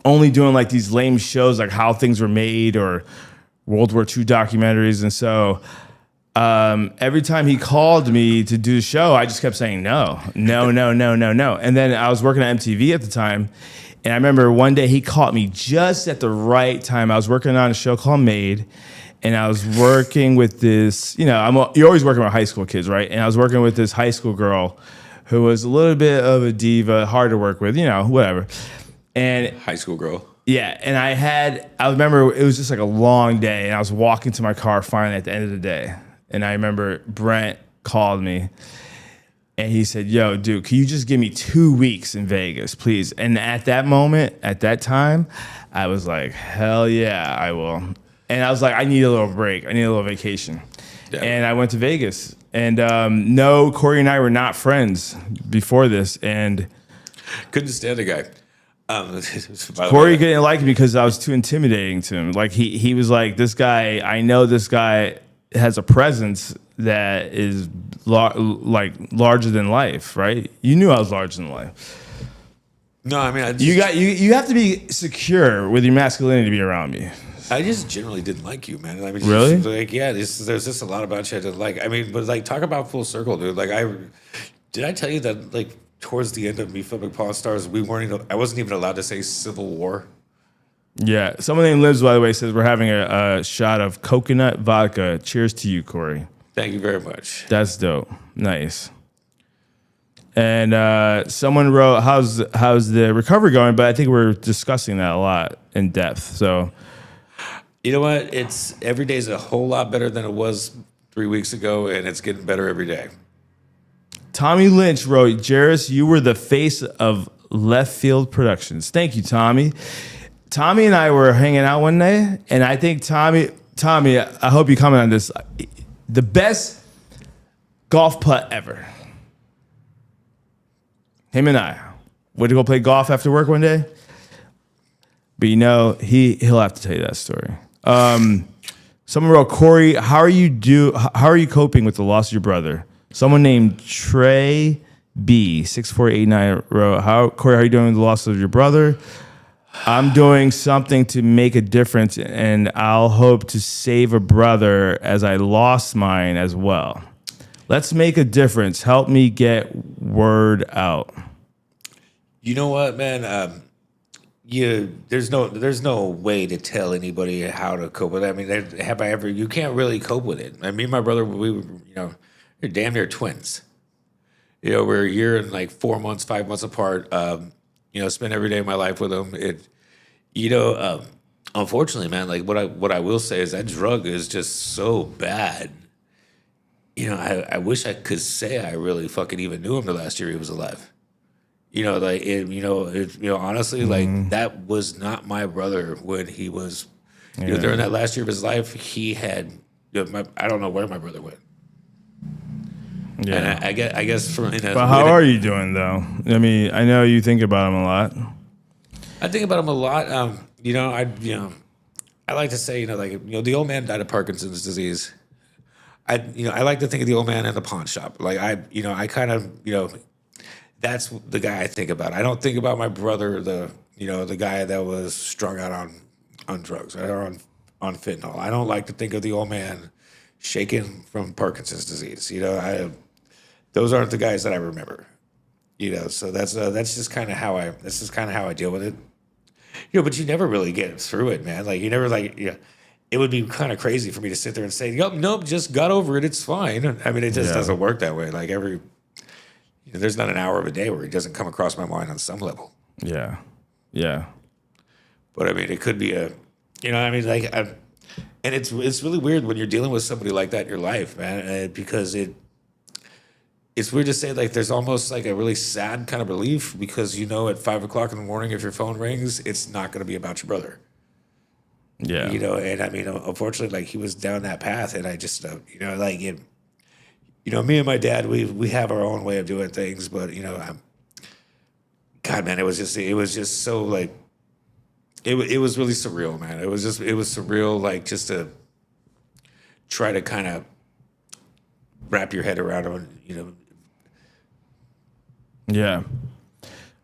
only doing like these lame shows like How Things Were Made or World War II documentaries. And so every time he called me to do the show, I just kept saying no. And then I was working at MTV at the time. And I remember one day he caught me just at the right time. I was working on a show called Made. And I was working with this, you're always working with high school kids, right? And I was working with this high school girl who was a little bit of a diva, hard to work with, whatever. And High school girl. yeah, and I remember it was just like a long day, and I was walking to my car finally at the end of the day. And I remember Brent called me, and he said, "Yo, dude, can you just give me 2 weeks in Vegas, please?" And at that moment, at that time, I was like, hell yeah, I will. And I was like, I need a little break. I need a little vacation. Yeah. And I went to Vegas. And no, Corey and I were not friends before this. And couldn't stand the guy. Corey didn't like me because I was too intimidating to him. Like he was like, this guy, I know this guy has a presence that is larger than life, right? You knew I was larger than life. No, I mean, you have to be secure with your masculinity to be around me. I just generally didn't like you, man. I mean, really? There's just a lot about you I didn't like. I mean, but like, talk about full circle, dude. Like, did I tell you that like towards the end of me filming Pawn Stars, I wasn't even allowed to say Civil War. Yeah, someone named Liz, by the way, says we're having a shot of coconut vodka. Cheers to you, Corey. Thank you very much. That's dope. Nice. And someone wrote, "How's the recovery going?" But I think we're discussing that a lot in depth. So. You know what? It's every day is a whole lot better than it was 3 weeks ago, and it's getting better every day. Tommy Lynch wrote, "Jairus, you were the face of Left Field Productions." Thank you, Tommy. Tommy and I were hanging out one day, and I think Tommy, I hope you comment on this. The best golf putt ever. Him and I went to go play golf after work one day. But he'll have to tell you that story. Someone wrote, "Corey, how are you coping with the loss of your brother?" Someone named Trey B 6489 wrote, Corey, how are you doing with the loss of your brother? I'm doing something to make a difference, and I'll hope to save a brother as I lost mine as well. Let's make a difference. Help me get word out. You know what, man? There's no way to tell anybody how to cope with it. I mean, you can't really cope with it. Me and my brother, we're damn near twins. We're a year and like 4 months, 5 months apart. Spend every day of my life with him. Unfortunately, man, like what I will say is that drug is just so bad. I wish I could say I really fucking even knew him the last year he was alive. Honestly, like that was not my brother when he was, during that last year of his life, he had, I don't know where my brother went. And I guess from But how are you doing though? I mean, I know you think about him a lot. I think about him a lot. I like to say, the old man died of Parkinson's disease. I like to think of the old man at the pawn shop. Like I kind of, that's the guy I think about. I don't think about my brother, the guy that was strung out on drugs or on fentanyl. I don't like to think of the old man shaken from Parkinson's disease. Those aren't the guys that I remember. So that's just kind of how I deal with it. But you never really get through it, man. Like you never it would be kind of crazy for me to sit there and say, nope, just got over it. It's fine. I mean, it just doesn't work that way. Like there's not an hour of a day where it doesn't come across my mind on some level. Yeah. Yeah. But I mean, it could be and it's really weird when you're dealing with somebody like that in your life, man, because it's weird to say, like, there's almost like a really sad kind of relief because at 5 o'clock in the morning, if your phone rings, it's not going to be about your brother. Yeah. And I mean, unfortunately, like he was down that path, and I just, me and my dad, we have our own way of doing things, but God, man, it was just so like, it was really surreal, man. It was surreal, like just to try to kind of wrap your head around it, Yeah.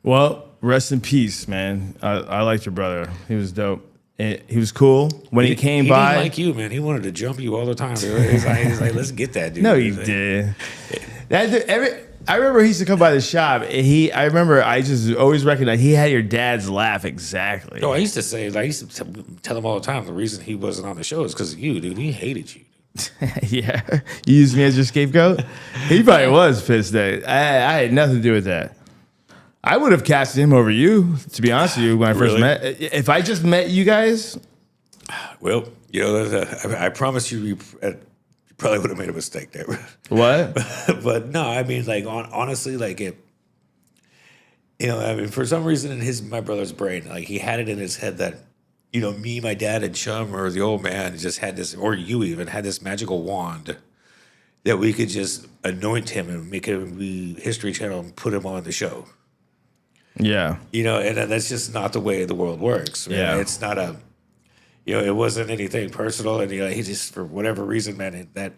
Well, rest in peace, man. I liked your brother. He was dope. He was cool when he came by. He didn't like you, man. He wanted to jump you all the time. He's like, let's get that dude. No, he did. I remember he used to come by the shop. I remember I just always recognized he had your dad's laugh exactly. No, I used to tell him all the time the reason he wasn't on the show is because of you, dude. He hated you. Yeah, you used me as your scapegoat. He probably was pissed that I had nothing to do with that. I would have casted him over you, to be honest with you, when I first met. If I just met you guys, well, I promise you probably would have made a mistake there. What? But no, I mean, like honestly, like it. I mean, for some reason in my brother's brain, like he had it in his head that. Me, my dad, and Chum, or the old man just had this, or you even had this magical wand that we could just anoint him and make him be History Channel and put him on the show. Yeah. And that's just not the way the world works. Man. Yeah. It's not it wasn't anything personal. And, he just, for whatever reason, man, that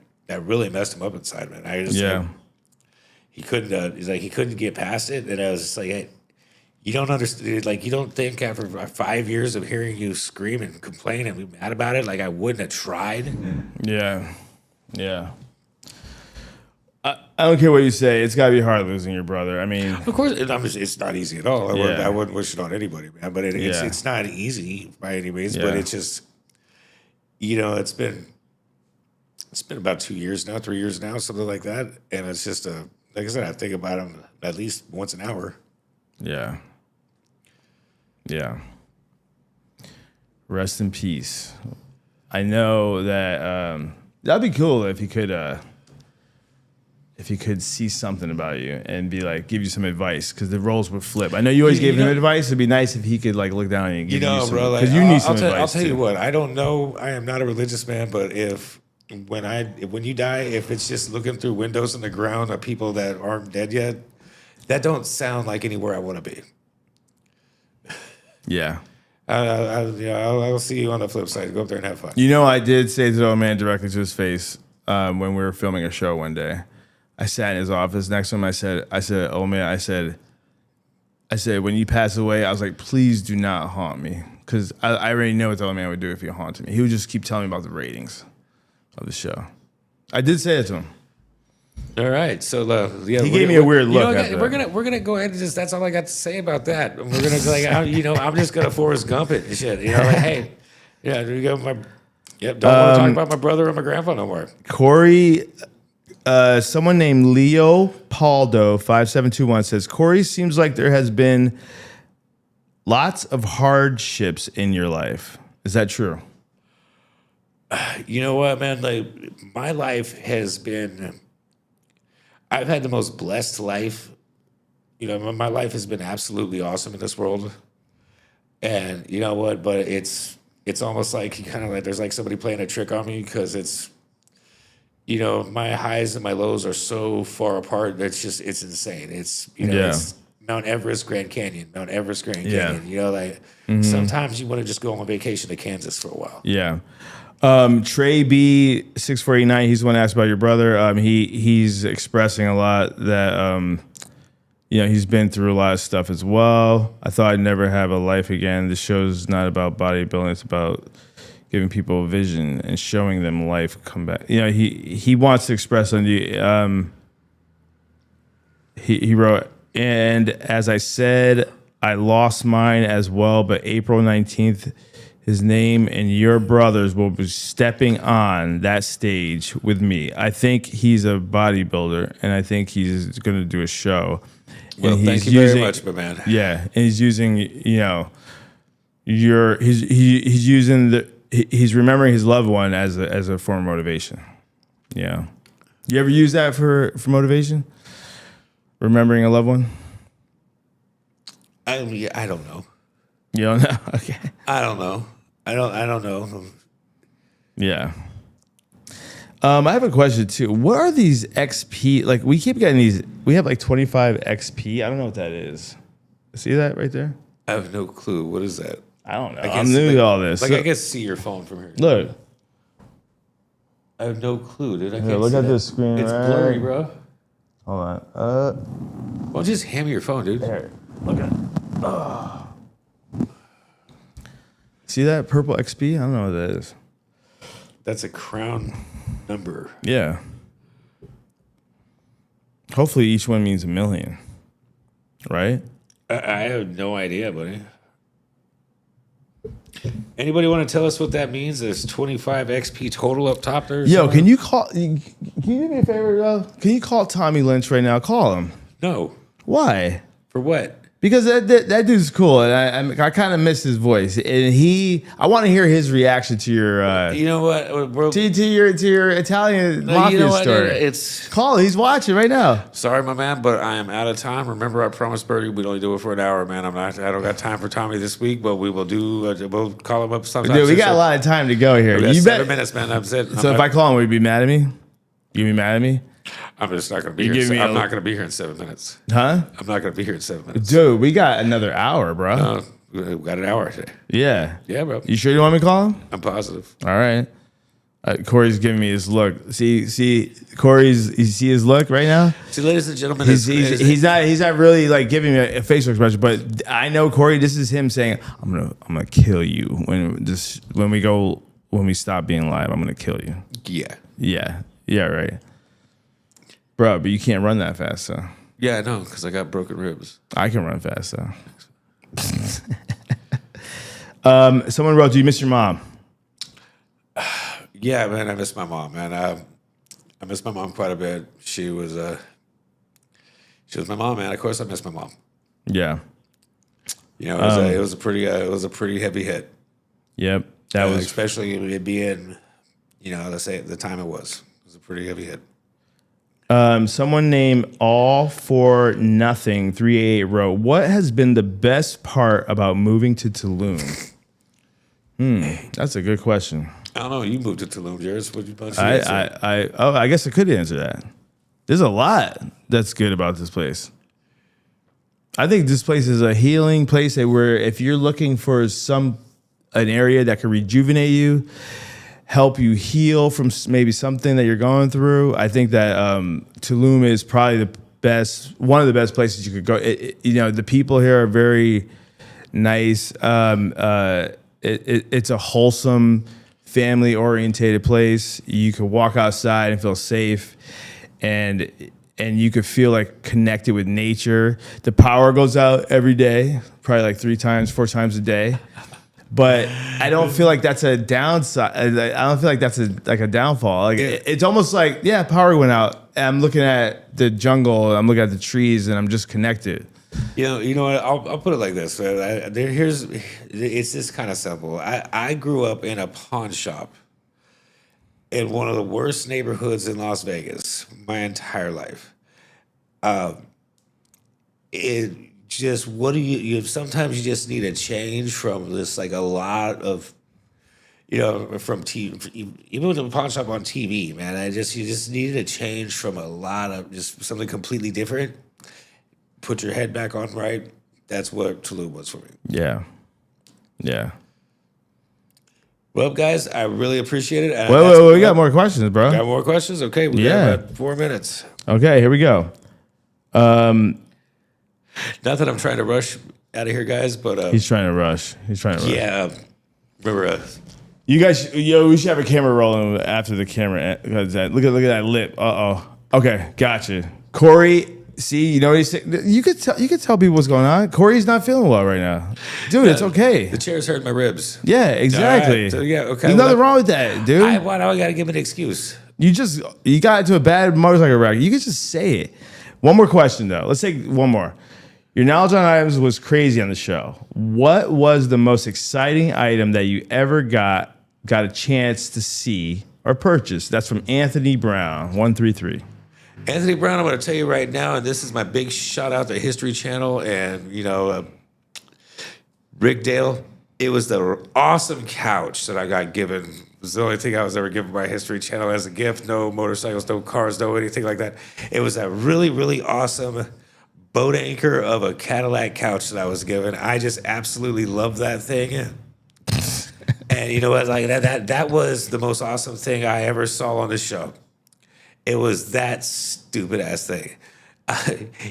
really messed him up inside, man. He couldn't, he couldn't get past it. And I was just like, hey, you don't understand, like, you don't think after 5 years of hearing you scream and complain and be mad about it, like I wouldn't have tried. Yeah. Yeah. I don't care what you say. It's got to be hard losing your brother. I mean, of course, it's not easy at all. I wouldn't wish it on anybody, man. But it's not easy by any means. Yeah. But it's just, it's been about 2 years now, 3 years now, something like that. And it's just like I said, I think about him at least once an hour. Yeah. Yeah. Rest in peace. I know that that'd be cool if he could see something about you and be like, give you some advice, because the roles would flip. I know you always gave him advice. It'd be nice if he could like look down on you and give you some, bro, because you need some advice. I'll tell you what. I don't know. I am not a religious man, but when you die, if it's just looking through windows in the ground of people that aren't dead yet, that don't sound like anywhere I want to be. Yeah. I'll see you on the flip side. Go up there and have fun. I did say to the old man directly to his face when we were filming a show one day. I sat in his office next to him. I said, old man, I said, when you pass away, I was like, please do not haunt me, because I already know what the old man would do if he haunted me. He would just keep telling me about the ratings of the show. I did say it to him. All right, so he gave me a weird look. We're gonna go ahead and just. That's all I got to say about that. We're gonna I'm just gonna Forrest Gump it and shit. Hey, yeah, there you go. Don't want to talk about my brother or my grandpa no more. Corey, someone named Leo Paldo 5721 says, Corey, seems like there has been lots of hardships in your life. Is that true? You know what, man? Like my life has been. I've had the most blessed life. My life has been absolutely awesome in this world. And you know what? But it's almost like you kind of like there's like somebody playing a trick on me, because it's, you know, my highs and my lows are so far apart that it's insane. It's, you know, Yeah. it's Mount Everest, Grand Canyon, Mount Everest, Grand Yeah. Canyon. You know, like sometimes you want to just go on vacation to Kansas for a while. Yeah. Trey B 6489. He's the one that asked about your brother. He's expressing a lot that you know, he's been through a lot of stuff as well. I thought I'd never have a life again. The show's not about bodybuilding. It's about giving people a vision and showing them life come back. You know, he wants to express on you. He wrote, and as I said, I lost mine as well, but April 19th, his name and your brothers will be stepping on that stage with me. I think he's a bodybuilder, and I think he's going to do a show. Well, And thank he's you very much, my man. Yeah, and he's using, you know, he's using he's remembering his loved one as a form of motivation. Yeah, you ever use that for motivation? Remembering a loved one? I don't know. You don't know? Okay. I don't know. I don't know. Yeah. I have a question too. What are these XP? Like we keep getting these. We have like 25 XP. I don't know what that is. See that right there? I have no clue. What is that? I don't know. I I'm guess, new to all this. Like I can see your phone from here. Look. I have no clue, dude. I can't Here, look see at that. this screen. It's right? blurry, bro. Hold on. Well, just hand me your phone, dude. There. Look at it. See that purple XP? I don't know what that is. That's a crown number. Yeah. Hopefully each one means 1 million. Right? I have no idea, buddy. Anybody want to tell us what that means? There's 25 XP total up top there? Yo, can you do me a favor, bro? Can you call Tommy Lynch right now? Call him. No. Why? For what? Because that dude's cool, and I kind of miss his voice, and I want to hear his reaction to your You know what? Bro, to your Italian mafia you know what? story. It's Call him. He's watching right now. sorry, my man, but I am out of time. Remember, I promised Birdie we'd only do it for an hour, man. I don't got time for Tommy this week, but we will do. We'll call him up sometime. Dude, we soon. got a lot of time to go here. We got You 7 bet. minutes, man. I'm set. So if I call him, would you be mad at me? You be mad at me? I'm just not going to be You here. give me I'm a- not going to be here in 7 minutes. Huh? I'm not going to be here in 7 minutes. Dude, we got another hour, bro. We got an hour today. Yeah. Yeah, bro. You sure you want me to call him? I'm positive. All right. Corey's giving me his look. See, Corey's. You see his look right now. See, ladies and gentlemen, He's not really like giving me a facial expression, but I know Corey. This is him saying, "I'm gonna kill you when we stop being live. I'm gonna kill you." Yeah. Yeah, right, bro. But you can't run that fast, so Yeah, I know, because I got broken ribs. I can run fast, so. Someone wrote, "Do you miss your mom?" Yeah, man, I miss my mom, man. I miss my mom quite a bit. She was my mom, man. Of course, I miss my mom. Yeah. You know, it was a pretty heavy hit. Yep. That was especially it being, you know, let's say at the time it was a pretty heavy hit. someone named All for Nothing 388 wrote, "What has been the best part about moving to Tulum?" That's a good question. I don't know. You moved to Tulum, Jairus. What you about to I guess I could answer that. There's a lot that's good about this place. I think this place is a healing place where if you're looking for an area that can rejuvenate you, help you heal from maybe something that you're going through, I think that Tulum is probably one of the best places you could go. You know, the people here are very nice. It's a wholesome, family-orientated place. You could walk outside and feel safe, and you could feel like connected with nature. The power goes out every day, probably like 4 times a day. But I don't feel like that's a downside. I don't feel like that's a downfall. Like it's almost like, yeah, power went out. And I'm looking at the jungle. I'm looking at the trees, and I'm just connected. You know what? I'll put it like this. It's just kind of simple. I grew up in a pawn shop in one of the worst neighborhoods in Las Vegas my entire life. Sometimes you just need a change from this, like a lot of, from TV, even with the pawn shop on TV, man. You just needed a change from a lot of just something completely different. Put your head back on right. That's what Tulum was for me. Yeah. Yeah. Well, guys, I really appreciate it. Wait, we got more questions, bro. Got more questions? Okay, we got about 4 minutes. Okay, here we go. Not that I'm trying to rush out of here, guys, but He's trying to rush. Yeah, remember. You guys, we should have a camera rolling after the camera. Look at that lip. Okay, gotcha. Corey, see, you know what he's saying? You could tell people what's going on. Corey's not feeling well right now, dude. It's okay. The chair's hurting my ribs. Yeah, exactly. Right, so okay. There's nothing wrong with that, dude. Why do I gotta give an excuse? You got into a bad motorcycle wreck. You could just say it. One more question though. Let's take one more. Your knowledge on items was crazy on the show. What was the most exciting item that you ever got a chance to see or purchase? That's from Anthony Brown, 133. Anthony Brown, I'm going to tell you right now, and this is my big shout out to History Channel and, Rick Dale. It was the awesome couch that I got given. It was the only thing I was ever given by History Channel as a gift. No motorcycles, no cars, no anything like that. It was a really, really awesome boat anchor of a Cadillac couch that I was given. I just absolutely love that thing. And you know what? Like that was the most awesome thing I ever saw on the show. It was that stupid ass thing.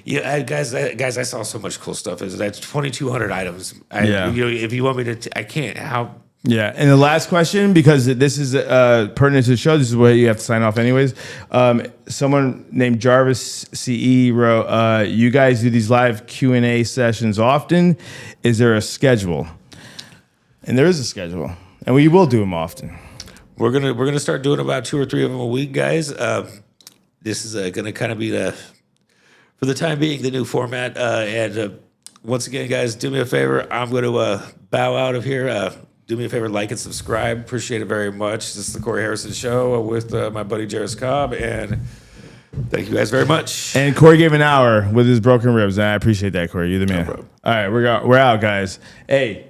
Guys, I saw so much cool stuff. That's 2,200 items. If you want me to, I can't. How? Yeah, and the last question, because this is pertinent to the show, this is where you have to sign off anyways. Someone named Jarvis CE wrote, you guys do these live Q&A sessions often. Is there a schedule? And there is a schedule, and we will do them often. We're gonna start doing about 2 or 3 of them a week, guys. This is gonna kind of be for the time being, the new format. Once again, guys, do me a favor. I'm going to bow out of here. Do me a favor, like and subscribe. Appreciate it very much. This is the Corey Harrison Show with my buddy Jairus Cobb, and thank you guys very much. And Corey gave an hour with his broken ribs, and I appreciate that, Corey. You're the man. No, all right, we're out, guys. Hey.